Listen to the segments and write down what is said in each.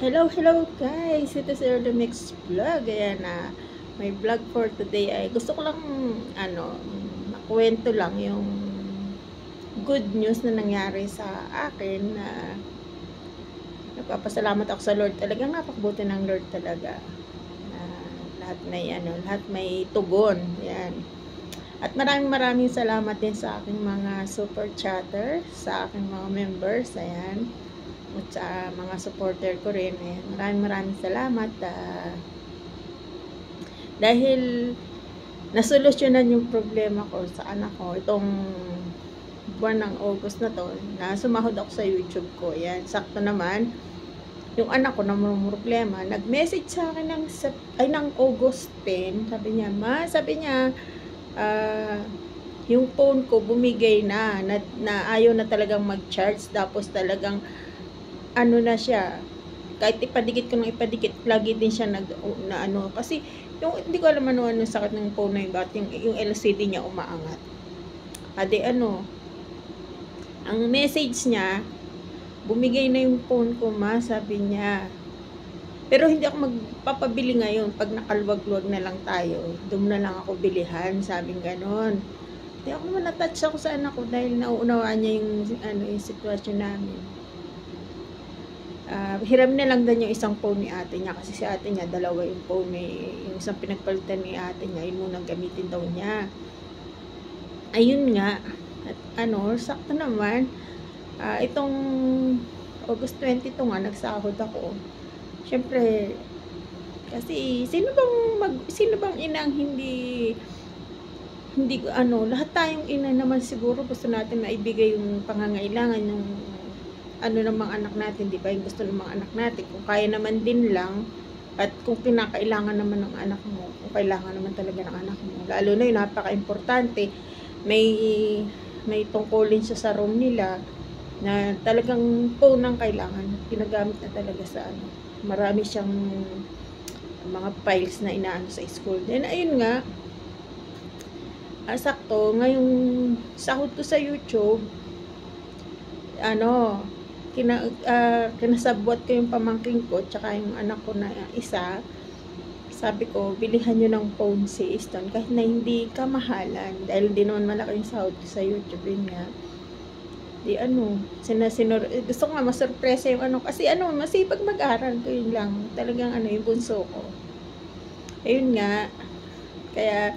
Hello guys! Ito si Erlemix Vlog. Ayan na, may vlog for today ay gusto ko lang, makwento lang yung good news na nangyari sa akin na nagpapasalamat ako sa Lord. Talagang napakabuti ng Lord talaga. Na lahat may tugon. Ayan. At maraming salamat din sa aking mga super chatter, sa aking mga members. Ayan. At sa mga supporter ko rin. Maraming salamat. Dahil nasolusyonan yung problema ko sa anak ko itong buwan ng August na to, na sumahod ako sa YouTube ko. Yan, sakto naman yung anak ko na may problema, nag-message sa akin ng August 10. Sabi niya yung phone ko bumigay na ayaw na talagang mag-charge, tapos talagang na siya, kahit ipadikit ko ng ipadikit, lagi din siya kasi yung hindi ko alam ano sakit ng phone na yun, bakit yung LCD niya umaangat. Ang message niya, bumigay na yung phone ko, sabi niya. Pero hindi ako magpapabili ngayon, pag nakaluwag-luwag na lang tayo, doon na lang ako bilihan, sabing ganon. Hindi ako naman na-touch ako sa anak ko dahil nauunawaan niya yung sitwasyon namin. Hiram na lang din yung isang phone ni ate niya, kasi si ate niya dalawa yung phone, yung isang pinagpalitan ni ate niya, yun munang gamitin daw niya. Ayun nga, at sakto naman, itong August 22 nga, nagsahod ako. Syempre, kasi sino bang inang hindi lahat tayong ina naman siguro gusto natin maibigay yung pangangailangan ng ng mga anak natin, di ba? Yung gusto ng mga anak natin, kung kaya naman din lang, at kung kinakailangan naman ng anak mo, kung kailangan naman talaga ng anak mo, lalo na yung napaka-importante, may tungkulin siya sa room nila na talagang phone ang kailangan, ginagamit na talaga sa marami siyang mga files na inaano sa school. Then ayun nga, sakto ngayong sahod ko sa YouTube, kinasabwat ko yung pamangking ko tsaka yung anak ko na isa. Sabi ko, bilihan nyo ng phone si Easton kahit na hindi kamahalan, dahil hindi naman malaki yung sahod ko sa YouTube. Yun nga, gusto ko nga masurpresa yung kasi masipag mag-aral ko, yun lang talagang yung bunso ko. Ayun nga, kaya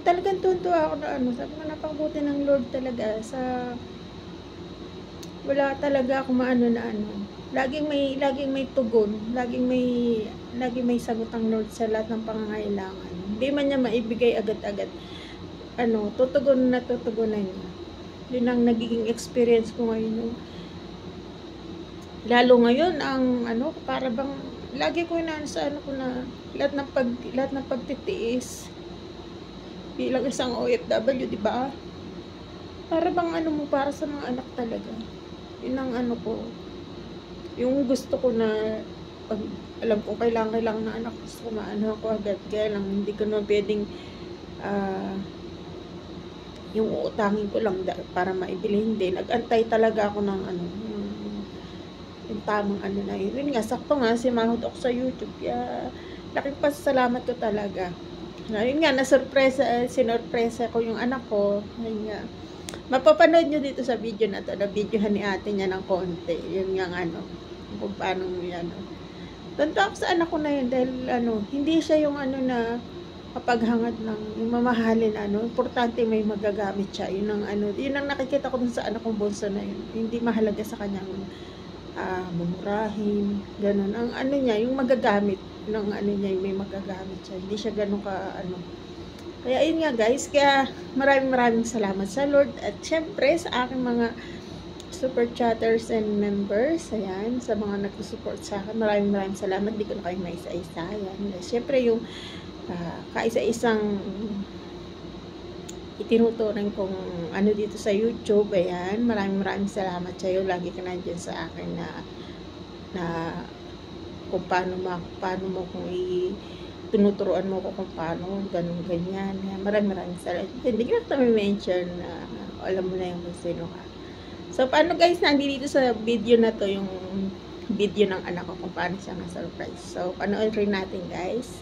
talagang tuntua ako na sabi ko, napakabuti ng Lord talaga sa wala talaga ako laging may tugon, laging may sagot ang Lord sa lahat ng pangangailangan. Hindi man niya maibigay agad-agad, tutugunan niya. Yun ang nagiging experience ko ngayon. Lalo ngayon para bang lagi ko sa ko na lahat ng pagtitiis bilang isang OFW, di ba? Para bang para sa mga anak talaga. Yun ang ko, yung gusto ko na pag alam ko kailangan na anak, gusto ko ko agad, kaya lang hindi ko na pwedeng yung uutangin ko lang para maibili, hindi, nag-antay talaga ako ng yung tamang na yun. Yun nga, sakto nga simahod ako sa YouTube, kaya laking pasalamat ko talaga. Yun nga, sinurpresa ko yung anak ko. Yun nga, mapapanood nyo dito sa video na to, na videohan ni ate niya ng konti. Yun nga kung paano tuntua ako sa anak ko na yun, dahil hindi siya yung na kapaghangad ng yung mamahalin, importante may magagamit siya. Yun ang nakikita ko dun sa anak kong bunso na yun. Hindi mahalaga sa kanyang mumurahin, ganun. Ang niya, yung magagamit ng niya, may magagamit siya. Hindi siya ganun Kaya ayun nga guys, kaya maraming salamat sa Lord, at syempre sa aking mga super chatters and members. Ayan, sa mga nagsusupport sa akin, maraming salamat. Di ko na kayo maisa-isa. Ayan, syempre yung kaisa-isang itinutunan kong dito sa YouTube. Ayan, maraming salamat sa iyo. Lagi ka nandiyan sa akin na kung paano mo kung tinuturuan mo ko kung paano, ganun, ganyan. Maraming salamat. Hindi ko na mention na alam mo na yung kung sino ka. So, paano guys, nandito sa video na to yung video ng anak ko kung paano siya na-surprise. So, panoorin natin, guys.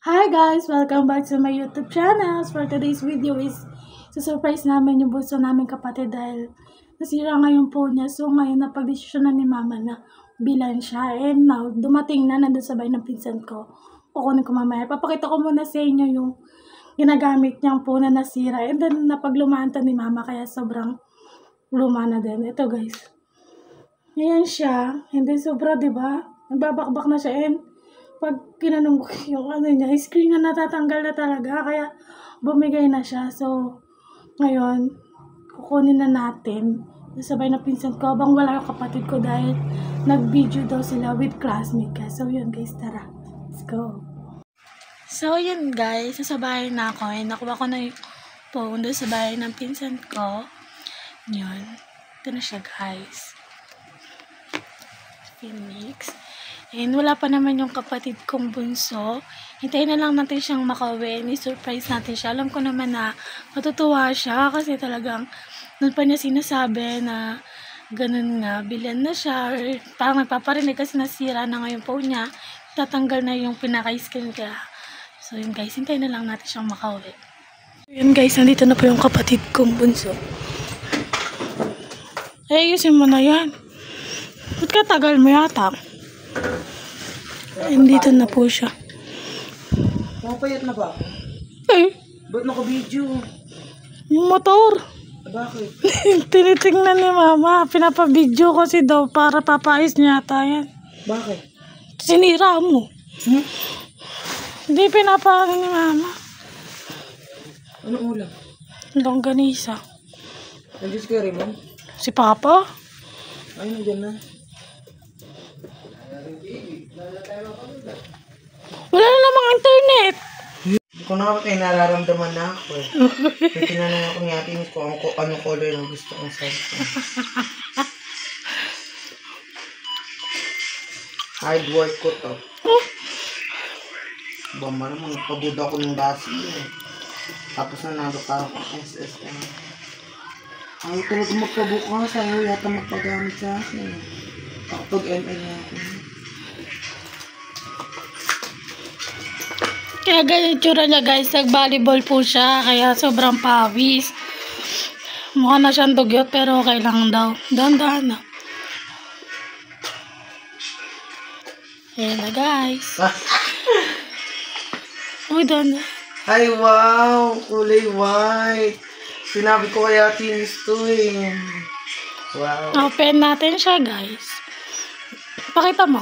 Hi guys! Welcome back to my YouTube channel. For today's video is surprise namin yung bunso namin kapatid dahil nasira nga yung phone niya. So ngayon napag-desisyon na ni mama na bilan siya. And now, dumating na nandun sa bahay ng pinsan ko. Kukunin ko mamaya. Papakita ko muna sa inyo yung ginagamit niyang phone na nasira. And then napaglumaan to ni mama kaya sobrang luma na din. Ito guys. Ayan siya. And then sobra, diba? Nagbabakbak na siya. And pag kinanong ko yung ano niya, screen na natatanggal na talaga, kaya bumigay na siya. So, ngayon, kukunin na natin. Sabay na pinsan ko, habang wala yung kapatid ko dahil nag-video daw sila with classmate ka. So, yun guys, tara. Let's go. So, yun guys, sa bahay na ako. Nakuha ko na yung phone doon sa bahay ng pinsan ko. Yun. Ito na siya guys. Phoenix. And wala pa naman yung kapatid kong bunso. Hintayin na lang natin siyang makauwi. Ni-surprise natin siya. Alam ko naman na matutuwa siya kasi talagang nun pa niya sinasabi na ganun nga, bilan na siya. Or parang nagpaparinig kasi nasira na nga yung phone niya. Tatanggal na yung pinaka-screen kaya. So yun guys, hintayin na lang natin siyang makauwi. So yun guys, nandito na po yung kapatid kong bunso. Ay, ayusin mo na yan. Ba't ka tagal mo yata? Dito na po siya. Mapayat na ba ako? Eh, Ba't naka-video? yung motor. Bakit? Tinitingnan ni mama. Pinapabidyo ko si daw para papayos niya ata yan. Bakit? Sinira mo. Hmm? Hindi pinapano ni mama. Anong ulam? Longganisa. Nandiyan si Raymond? Si Papa? Ay, nandiyan na. Wala na namang internet. Hindi ko na kayo nararamdaman na ako eh. May tinanong ako ni Ate Miss kung anong color yung gusto kong cellphone. Hard work ko to. Bama naman, nagpabuda ko ng dasi eh. Tapos nanalo pa ako ng SSM. Ayaw talaga magpabukas, ayaw yata magpagamit sa akin. Kapag ML na ako. Kaya ganyan tsura niya guys. Nag-volleyball po siya. Kaya sobrang pawis. Mukha na siyang dugyot pero okay lang daw. Dahan-dahan na. Ayan na guys. Uy, dahan na. Ay, wow! Kulay white! Sinabi ko kaya tinis to eh. Wow. Open natin siya guys. Pakita mo.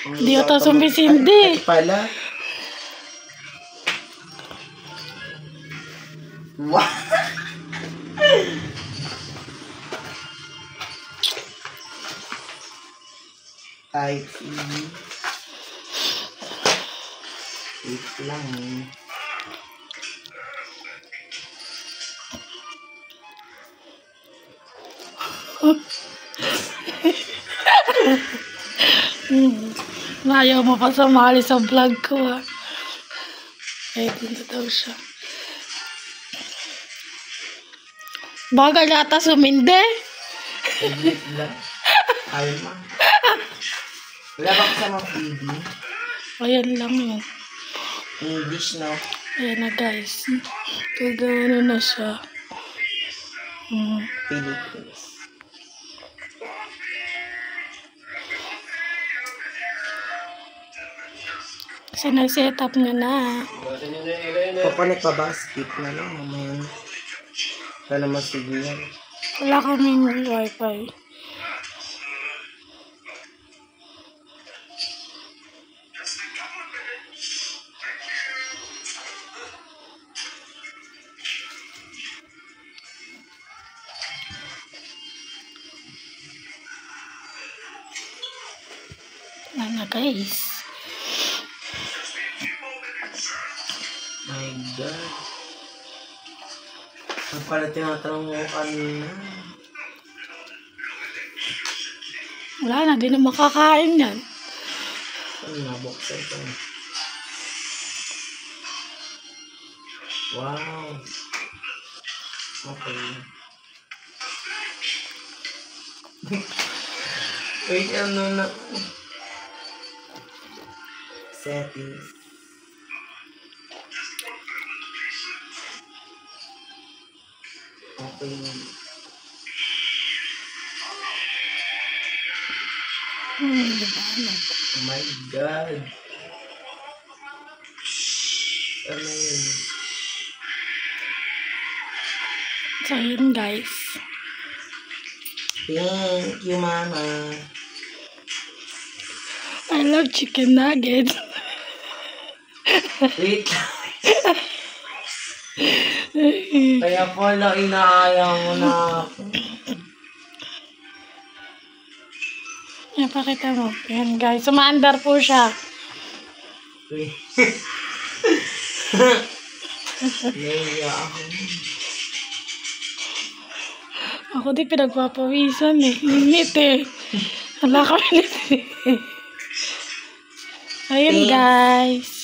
Di ito sumisindi. Ay, pala. Wow! Type E. Wait lang eh. Ayaw mo pa sumali sa vlog ko ha. Ay, dito daw siya. Bagal yata sumindi. Wait lang. Ayaw man. Wala ba kasama TV? Ayan lang yun. English no? Ayan na guys. Kagano na siya. Philippines. Sinag-set up niya na. Papanik pa ba? Skip na lang. Mamaya na. Wala naman signal. Wala kaming wifi. Ayan na guys. My God. Ang pala tinatanong mo kanina. Wala na, di na makakain yan. Ano nabuksan ko? Wow. Okay. Wait, ano na? Settings. Okay. Oh my God. Ano yun? So, yun guys. Thank you, Mama. I love chicken nuggets. Wait. Kaya pala inaayang mo na ako. Yan, pakita mo. Yan guys. Sumaandar po siya. Wait. Naiya ako. Ako di pinagpapawisan eh. Init eh. Wala ka minit eh. Ayun guys.